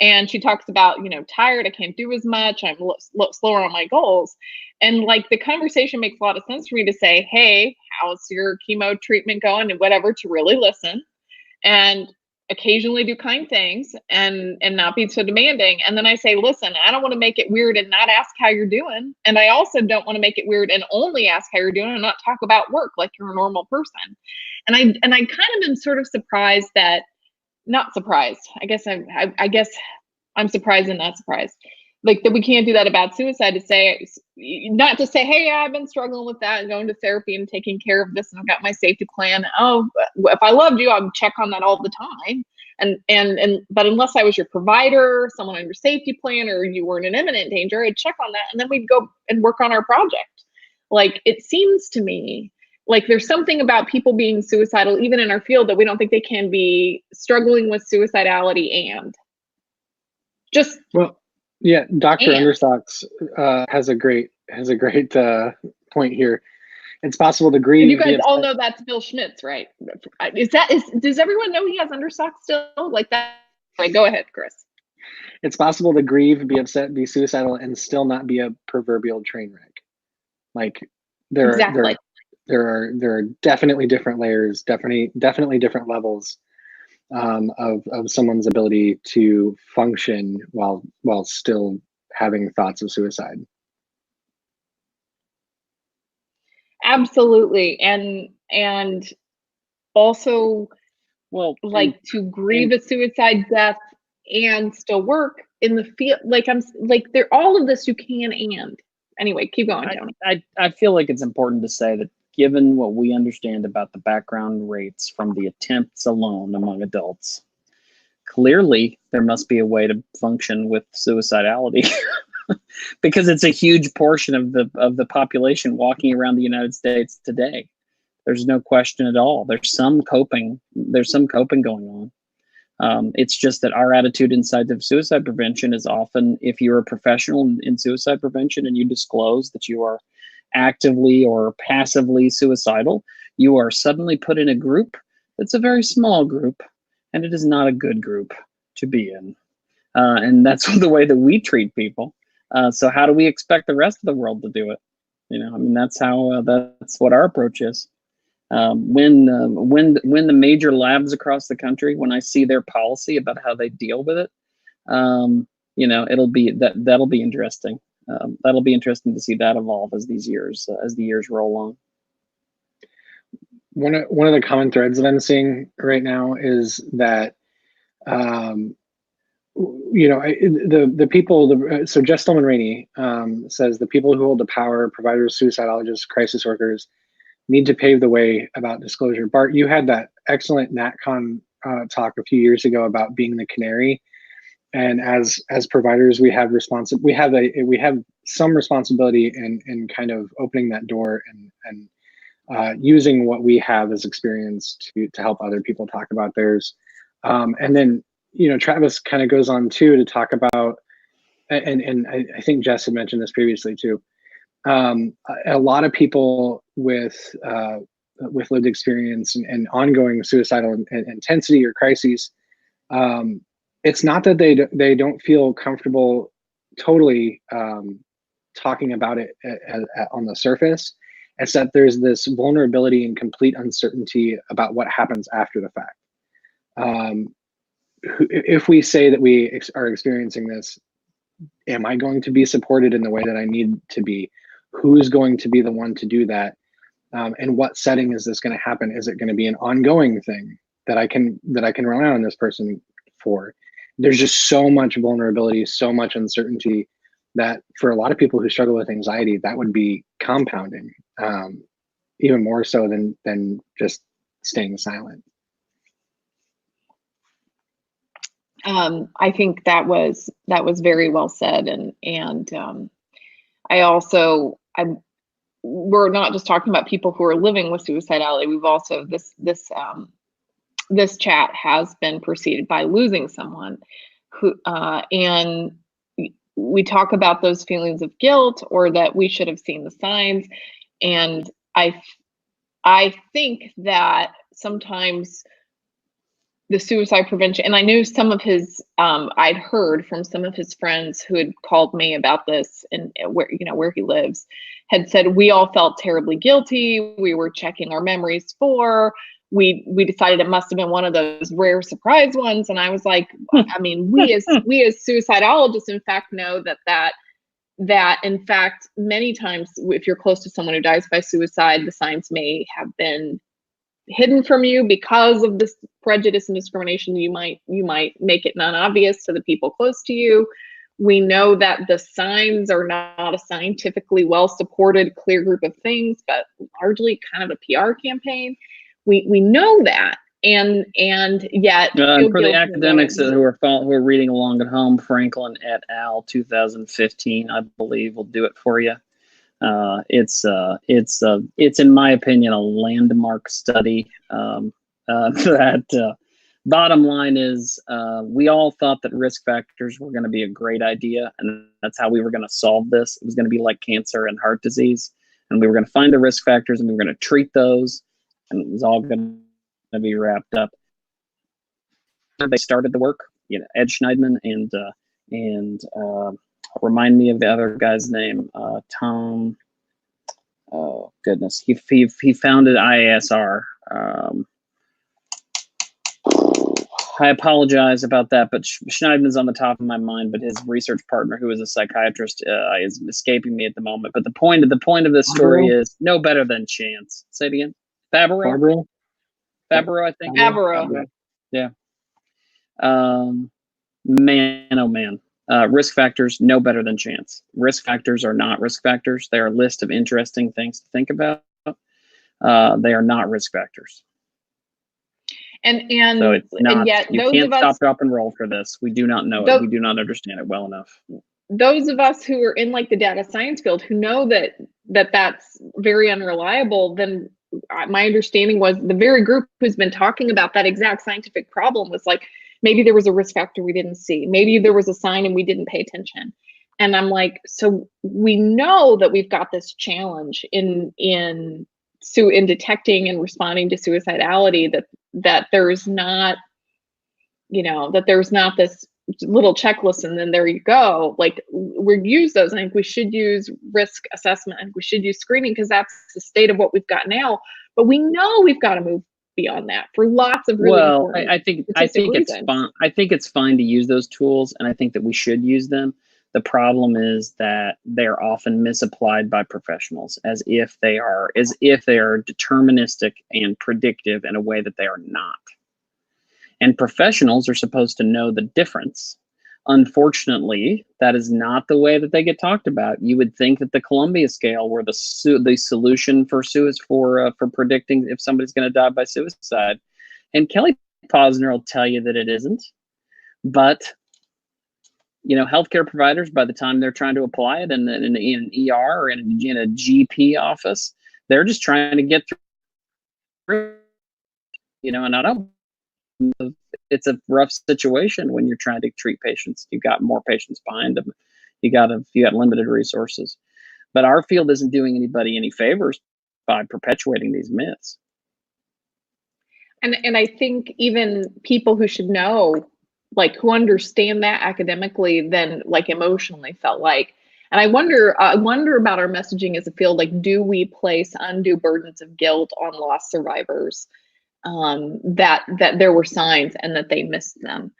And she talks about, tired, I can't do as much, I'm slower on my goals. And like the conversation makes a lot of sense for me to say, hey, how's your chemo treatment going, and whatever, to really listen and occasionally do kind things and not be so demanding. And then I say, listen, I don't want to make it weird and not ask how you're doing. And I also don't want to make it weird and only ask how you're doing and not talk about work like you're a normal person. And I kind of am sort of surprised that not surprised. I guess I'm surprised and not surprised. Like that we can't do that about suicide, to say, not to say, hey, I've been struggling with that and going to therapy and taking care of this and I've got my safety plan. Oh, if I loved you, I would check on that all the time. But unless I was your provider, someone on your safety plan, or you were in an imminent danger, I'd check on that. And then we'd go and work on our project. Like, it seems to me like there's something about people being suicidal, even in our field, that we don't think they can be struggling with suicidality and just. Well, yeah, Dr. Understocks has a great point here. It's possible to grieve. And you guys all know that's Bill Schmitz, right? Does everyone know he has Understocks still? Like that? Like, go ahead, Chris. It's possible to grieve, be upset, be suicidal, and still not be a proverbial train wreck. Like there are definitely different layers, definitely different levels of someone's ability to function while still having thoughts of suicide. Absolutely. And also, well, like to grieve a suicide death and still work in the field. Like there, all of this you can. And anyway, keep going, Tony. I feel like it's important to say that given what we understand about the background rates from the attempts alone among adults, clearly there must be a way to function with suicidality. Because it's a huge portion of the population walking around the United States today. There's no question at all. There's some coping going on. It's just that our attitude inside of suicide prevention is often, if you're a professional in suicide prevention and you disclose that you are actively or passively suicidal, you are suddenly put in a group that's a very small group, and it is not a good group to be in. And that's the way that we treat people. So how do we expect the rest of the world to do it? You know, I mean, that's what our approach is. When the major labs across the country, when I see their policy about how they deal with it, you know, that'll be interesting. That'll be interesting to see that evolve as the years roll on. One of the common threads that I'm seeing right now is that, you know, the people. So Jess Stillman-Rainey says the people who hold the power, providers, suicidologists, crisis workers, need to pave the way about disclosure. Bart, you had that excellent NatCon talk a few years ago about being the canary, and as providers, we have some responsibility in kind of opening that door and using what we have as experience to help other people talk about theirs. And then, you know, Travis kind of goes on too to talk about, and I think Jess had mentioned this previously too. A lot of people with lived experience and ongoing suicidal intensity or crises, it's not that they don't feel comfortable totally talking about it on the surface. It's that there's this vulnerability and complete uncertainty about what happens after the fact. If we say that we are experiencing this, am I going to be supported in the way that I need to be? Who's going to be the one to do that? And what setting is this going to happen? Is it going to be an ongoing thing that I can rely on this person for? There's just so much vulnerability, so much uncertainty that for a lot of people who struggle with anxiety, that would be compounding, even more so than just staying silent. I think that was very well said, and we're not just talking about people who are living with suicidality. We've also this chat has been preceded by losing someone who, and we talk about those feelings of guilt or that we should have seen the signs. And I think that sometimes the suicide prevention, and I knew some of his, I'd heard from some of his friends who had called me about this and where he lives, had said, we all felt terribly guilty. We were checking our memories we decided it must have been one of those rare surprise ones. And I was like, I mean, we as suicidologists, in fact, know that in fact, many times if you're close to someone who dies by suicide, the signs may have been hidden from you because of this prejudice and discrimination. You might make it non-obvious to the people close to you. We know that the signs are not a scientifically well-supported, clear group of things, but largely kind of a PR campaign. We know that, and yet for the academics who are reading along at home, Franklin et al. 2015, I believe, will do it for you. It's in my opinion a landmark study. Bottom line is, we all thought that risk factors were going to be a great idea, and that's how we were going to solve this. It was going to be like cancer and heart disease, and we were going to find the risk factors, and we were going to treat those, and it was all going to be wrapped up. They started the work, Ed Schneidman and remind me of the other guy's name, Tom. Oh goodness, he founded IASR. I apologize about that, but Schneidman's on the top of my mind. But his research partner, who is a psychiatrist, is escaping me at the moment. But the point of this story is no better than chance. Say it again. Fabro, I think. Fabro. Yeah. Man, oh man. Risk factors, no better than chance. Risk factors are not risk factors. They are a list of interesting things to think about. They are not risk factors. And so it's not, and yet you those can't of us, stop, drop, and roll for this. We do not know it. We do not understand it well enough. Those of us who are in like the data science field who know that's very unreliable, then my understanding was the very group who's been talking about that exact scientific problem was like, maybe there was a risk factor we didn't see. Maybe there was a sign and we didn't pay attention. And I'm like, so we know that we've got this challenge in detecting and responding to suicidality, that there's not, that there's not this little checklist and then there you go. Like, we use those. I think we should use risk assessment and we should use screening because that's the state of what we've got now. But we know we've got to move beyond that for lots of really important I think it's fine. I think it's fine to use those tools, and I think that we should use them. The problem is that they're often misapplied by professionals as if they are deterministic and predictive in a way that they are not. And professionals are supposed to know the difference. Unfortunately, that is not the way that they get talked about. You would think that the Columbia scale were the solution for predicting if somebody's going to die by suicide. And Kelly Posner will tell you that it isn't. But healthcare providers, by the time they're trying to apply it in an ER or in a GP office, they're just trying to get through. And I don't. It's a rough situation when you're trying to treat patients. You've got more patients behind them. You got limited resources. But our field isn't doing anybody any favors by perpetuating these myths. And I think even people who should know, like who understand that academically, then like emotionally felt like. And I wonder about our messaging as a field. Like, do we place undue burdens of guilt on lost survivors? That there were signs and that they missed them.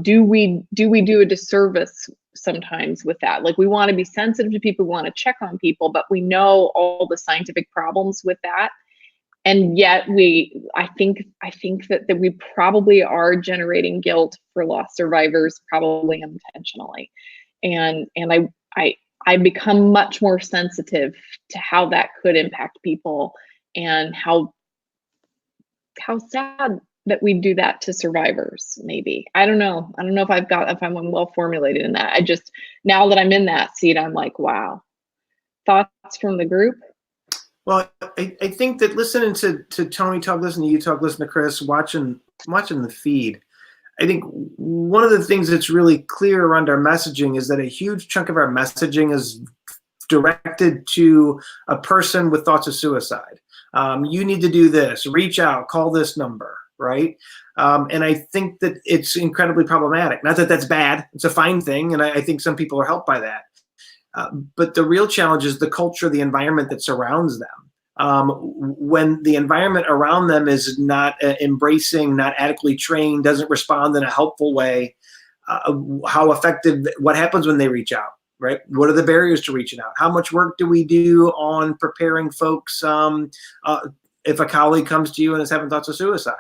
Do we do a disservice sometimes with that? Like, we want to be sensitive to people, we want to check on people, but we know all the scientific problems with that. And yet I think that we probably are generating guilt for lost survivors, probably unintentionally. And I become much more sensitive to how that could impact people and how sad that we do that to survivors. Maybe I don't know if I'm well formulated in that. I just, now that I'm in that seat, I'm like, wow. Thoughts from the group? Well, I think that listening to Tony talk, listening to you talk, listening to Chris, watching the feed, I think one of the things that's really clear around our messaging is that a huge chunk of our messaging is directed to a person with thoughts of suicide. You need to do this, reach out, call this number, right? And I think that it's incredibly problematic. Not that that's bad, it's a fine thing, and I think some people are helped by that. But the real challenge is the culture, the environment that surrounds them. When the environment around them is not embracing, not adequately trained, doesn't respond in a helpful way, how effective, what happens when they reach out? Right? What are the barriers to reaching out? How much work do we do on preparing folks if a colleague comes to you and is having thoughts of suicide?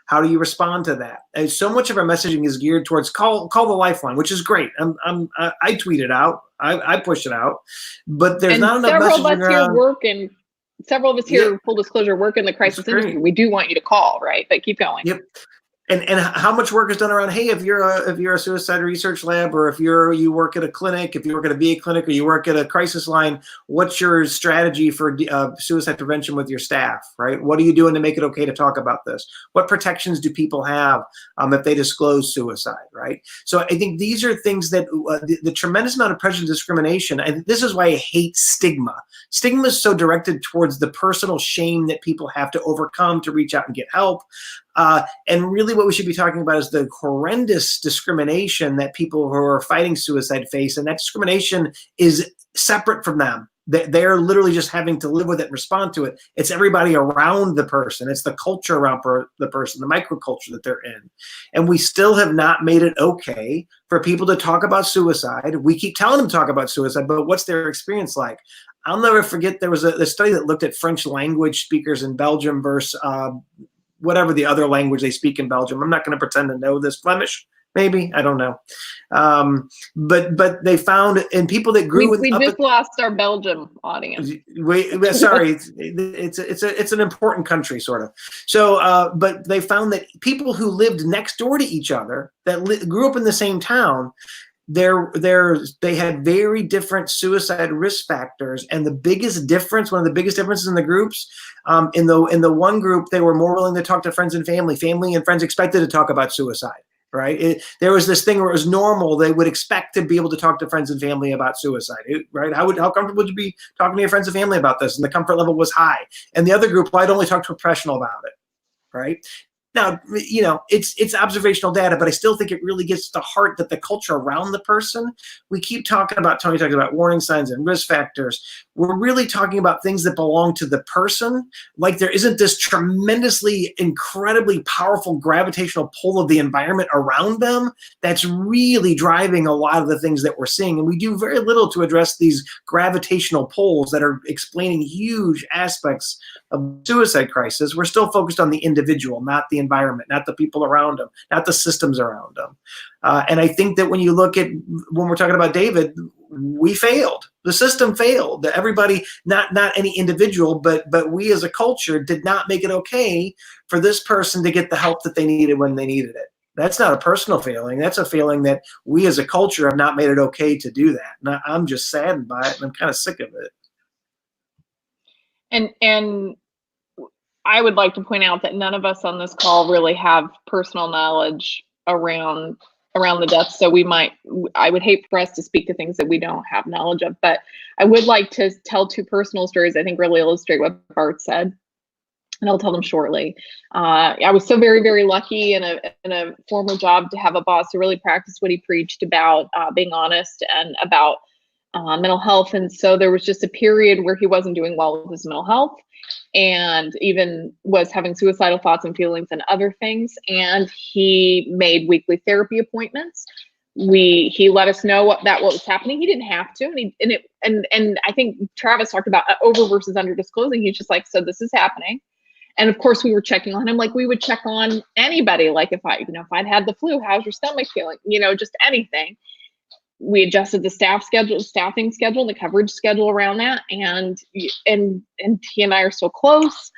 How do you respond to that? And so much of our messaging is geared towards call the lifeline, which is great. I tweet it out. I push it out, but there's not enough messaging around. Several of us here, full disclosure, work in the crisis industry. We do want you to call, right? But keep going. Yep. And how much work is done around, hey, if you're a suicide research lab, or if you work at a clinic, if you work at a VA clinic, or you work at a crisis line, what's your strategy for suicide prevention with your staff, right? What are you doing to make it okay to talk about this? What protections do people have if they disclose suicide, right? So I think these are things that the tremendous amount of prejudice and discrimination, and this is why I hate stigma. Stigma is so directed towards the personal shame that people have to overcome to reach out and get help. And really what we should be talking about is the horrendous discrimination that people who are fighting suicide face. And that discrimination is separate from them. They're literally just having to live with it and respond to it. It's everybody around the person. It's the culture around the person, the microculture that they're in. And we still have not made it okay for people to talk about suicide. We keep telling them to talk about suicide, but what's their experience like? I'll never forget, there was a study that looked at French language speakers in Belgium versus whatever the other language they speak in Belgium. I'm not going to pretend to know this. Flemish, maybe, I don't know. But they found in people that grew we just lost our Belgium audience. Sorry, it's an important country, sort of. So, but they found that people who lived next door to each other, that grew up in the same town, they had very different suicide risk factors, and the biggest difference, one of the biggest differences in the groups, in the one group, they were more willing to talk to friends and family. Family and friends expected to talk about suicide, right? There was this thing where it was normal. They would expect to be able to talk to friends and family about suicide, right? How comfortable would you be talking to your friends and family about this? And the comfort level was high. And the other group, well, I'd only talk to a professional about it, right? Now, it's observational data, but I still think it really gets to the heart that the culture around the person, we keep talking about, Tony talking about warning signs and risk factors. We're really talking about things that belong to the person. Like there isn't this tremendously, incredibly powerful gravitational pull of the environment around them that's really driving a lot of the things that we're seeing. And we do very little to address these gravitational pulls that are explaining huge aspects of suicide crisis. We're still focused on the individual, not the environment, not the people around them, not the systems around them. And I think that when we're talking about David, we failed. The system failed. Everybody, not any individual, but we as a culture did not make it okay for this person to get the help that they needed when they needed it. That's not a personal failing. That's a failing that we as a culture have not made it okay to do that. And I'm just saddened by it, and I'm kind of sick of it. And I would like to point out that none of us on this call really have personal knowledge around the deaths. So I would hate for us to speak to things that we don't have knowledge of, but I would like to tell two personal stories I think really illustrate what Bart said. And I'll tell them shortly. I was so very, very lucky in a former job to have a boss who really practiced what he preached about being honest and about mental health. And so there was just a period where he wasn't doing well with his mental health and even was having suicidal thoughts and feelings and other things. And he made weekly therapy appointments. He let us know what was happening. He didn't have to. And I think Travis talked about over versus under disclosing. He's just like, so this is happening. And of course we were checking on him like we would check on anybody. Like if I'd had the flu, how's your stomach feeling? Just anything. We adjusted the staffing schedule, the coverage schedule around that. And he and I are so close.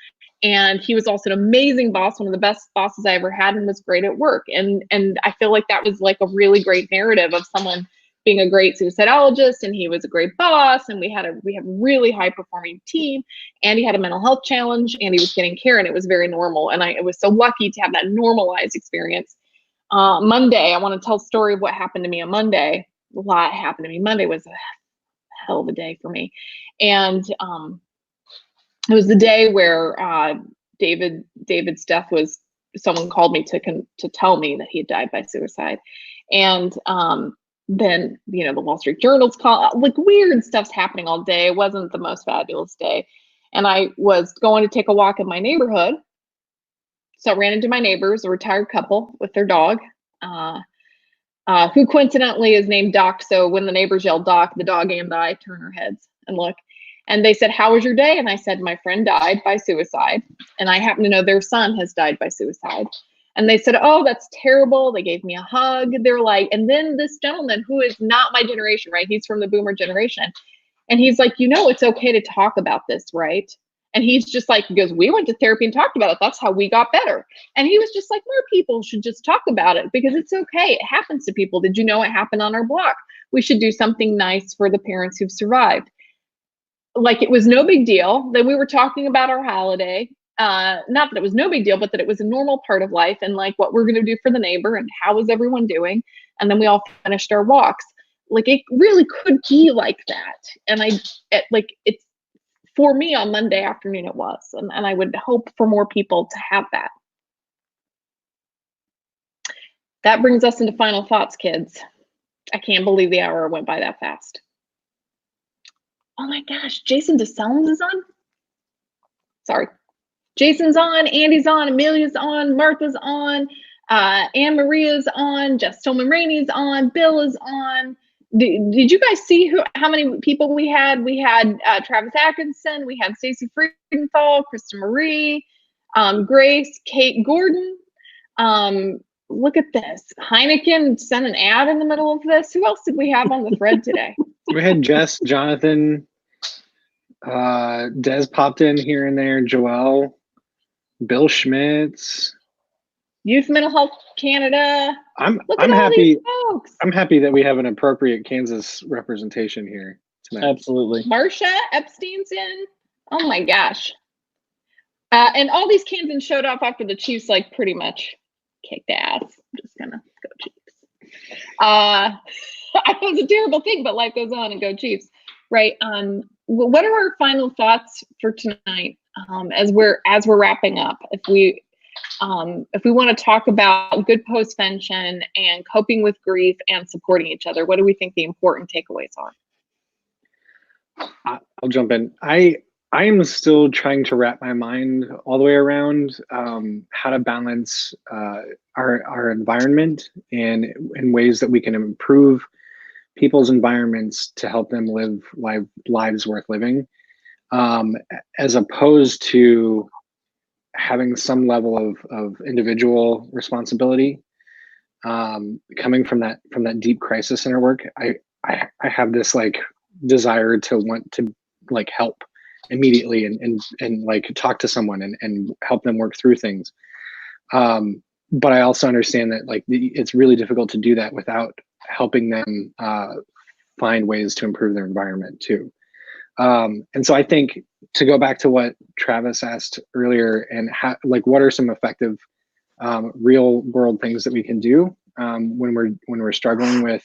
And he was also an amazing boss, one of the best bosses I ever had, and was great at work. And I feel like that was like a really great narrative of someone being a great suicidologist, and he was a great boss, and we have a really high performing team, and he had a mental health challenge, and he was getting care, and it was very normal. And I was so lucky to have that normalized experience. Monday, I want to tell a story of what happened to me on Monday. A lot happened to me. Monday was a hell of a day for me. And it was the day where David's death was, someone called me to tell me that he had died by suicide. And then, the Wall Street Journal's call, like weird stuff's happening all day. It wasn't the most fabulous day. And I was going to take a walk in my neighborhood. So I ran into my neighbors, a retired couple with their dog, who coincidentally is named Doc. So when the neighbors yell Doc, the dog and I turn our heads and look. And they said, how was your day? And I said, my friend died by suicide. And I happen to know their son has died by suicide. And they said, oh, that's terrible. They gave me a hug. They're like, and then this gentleman who is not my generation, right? He's from the boomer generation. And he's like, you know, it's okay to talk about this, right? And he's just like, he goes, we went to therapy and talked about it. That's how we got better. And he was just like, more people should just talk about it because it's okay. It happens to people. Did you know it happened on our block? We should do something nice for the parents who've survived. Like it was no big deal. Then we were talking about our holiday. Not that it was no big deal, but that it was a normal part of life and like what we're going to do for the neighbor and how is everyone doing. And then we all finished our walks. Like it really could be like that. And it's for me on Monday afternoon it was. And I would hope for more people to have that. That brings us into final thoughts, kids. I can't believe the hour went by that fast. Oh my gosh, Jason DeSelms is on? Sorry. Jason's on, Andy's on, Amelia's on, Martha's on, Anne Maria's on, Jess Tolman Rainey's on, Bill is on. Did you guys see how many people we had? We had Travis Atkinson, we had Stacey Friedenthal, Krista Marie, Grace, Kate Gordon. Look at this. Heineken sent an ad in the middle of this. Who else did we have on the thread today? We had Jess, Jonathan, Des popped in here and there, Joelle, Bill Schmitz. Youth Mental Health Canada. I'm happy. I'm happy that we have an appropriate Kansas representation here tonight. Absolutely. Marsha Epstein's in. Oh my gosh. And all these Kansans showed up after the Chiefs like pretty much kicked ass. I'm just gonna go Chiefs. I know it's a terrible thing, but life goes on and go Chiefs, right? What are our final thoughts for tonight as we're wrapping up? If we want to talk about good postvention and coping with grief and supporting each other, what do we think the important takeaways are? I'll jump in. I am still trying to wrap my mind all the way around how to balance our environment and in ways that we can improve people's environments to help them live lives worth living, as opposed to having some level of individual responsibility. Coming from that deep crisis center work, I have this like desire to want to like help immediately and like talk to someone and help them work through things. But I also understand that like it's really difficult to do that without helping them find ways to improve their environment too. And so I think to go back to what Travis asked earlier and like what are some effective real world things that we can do when we're struggling with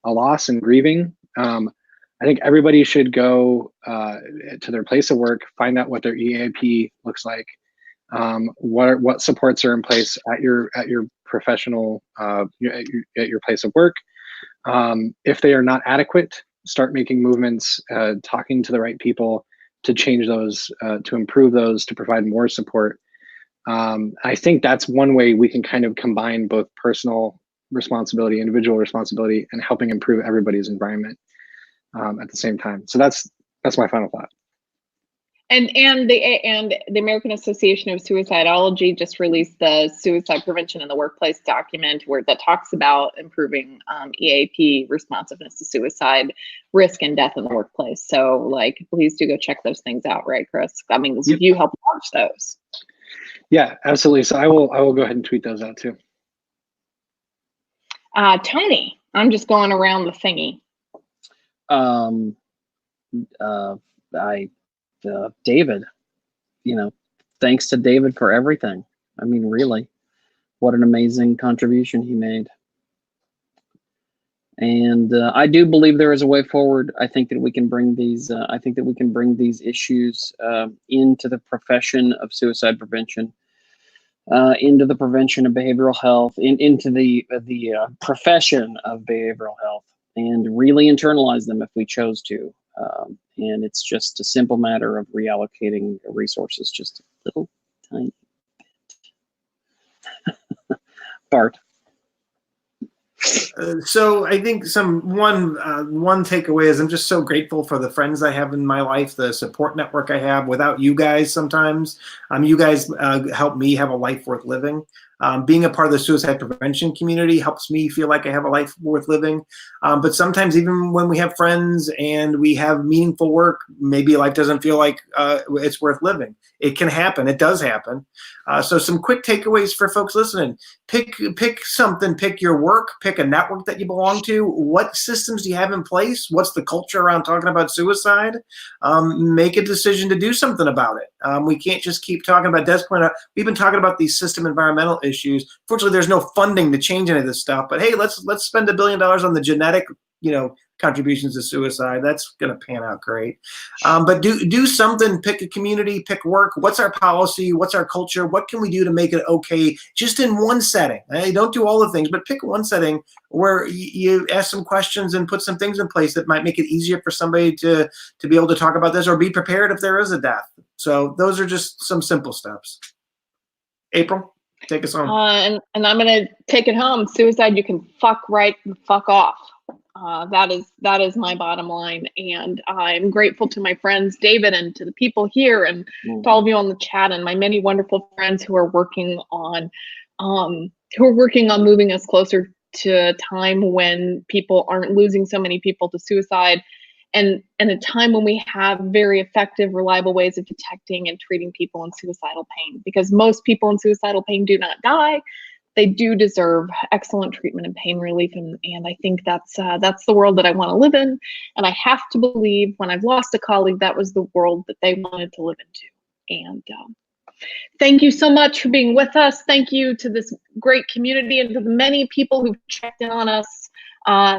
a loss and grieving. I think everybody should go to their place of work, find out what their EAP looks like, what supports are in place at your professional at your place of work. If they are not adequate, start making movements, talking to the right people to change those, to improve those, to provide more support. I think that's one way we can kind of combine both personal responsibility, individual responsibility, and helping improve everybody's environment at the same time. So that's my final thought. And the American Association of Suicidology just released the Suicide Prevention in the Workplace document that talks about improving EAP responsiveness to suicide risk and death in the workplace. So like, please do go check those things out, right, Chris? I mean, Yep. You help launch those. Yeah, absolutely. So I will go ahead and tweet those out too. Tony, I'm just going around the thingy. David, thanks to David for everything. I mean, really, what an amazing contribution he made. And I do believe there is a way forward. I think that we can bring these. These issues into the profession of suicide prevention, into the prevention of behavioral health, into the profession of behavioral health, and really internalize them if we chose to. And it's just a simple matter of reallocating resources just a little tiny bit. Bart. So I think one takeaway is I'm just so grateful for the friends I have in my life, the support network I have. Without you guys, sometimes you guys help me have a life worth living. Being a part of the suicide prevention community helps me feel like I have a life worth living. But sometimes even when we have friends and we have meaningful work, maybe life doesn't feel like it's worth living. It can happen. It does happen. So some quick takeaways for folks listening. Pick something, pick your work, pick a network that you belong to. What systems do you have in place? What's the culture around talking about suicide? Make a decision to do something about it. We can't just keep talking about, Des pointed out, we've been talking about these system environmental issues. Fortunately, there's no funding to change any of this stuff, but hey, let's spend $1 billion on the genetic, contributions to suicide. That's going to pan out great. But do something, pick a community, pick work. What's our policy? What's our culture? What can we do to make it okay just in one setting? Hey, don't do all the things, but pick one setting where you ask some questions and put some things in place that might make it easier for somebody to be able to talk about this or be prepared if there is a death. So those are just some simple steps. April, take us home. And I'm going to take it home. Suicide, you can fuck right and fuck off. That is my bottom line, and I'm grateful to my friends David and to the people here and to all of you on the chat and my many wonderful friends who are working on moving us closer to a time when people aren't losing so many people to suicide, and a time when we have very effective, reliable ways of detecting and treating people in suicidal pain, because most people in suicidal pain do not die. They do deserve excellent treatment and pain relief, and I think that's the world that I want to live in. And I have to believe, when I've lost a colleague, that was the world that they wanted to live into. And thank you so much for being with us. Thank you to this great community and to the many people who've checked in on us.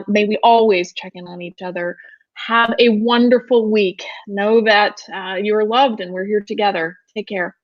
May we always check in on each other. Have a wonderful week. Know that you are loved and we're here together. Take care.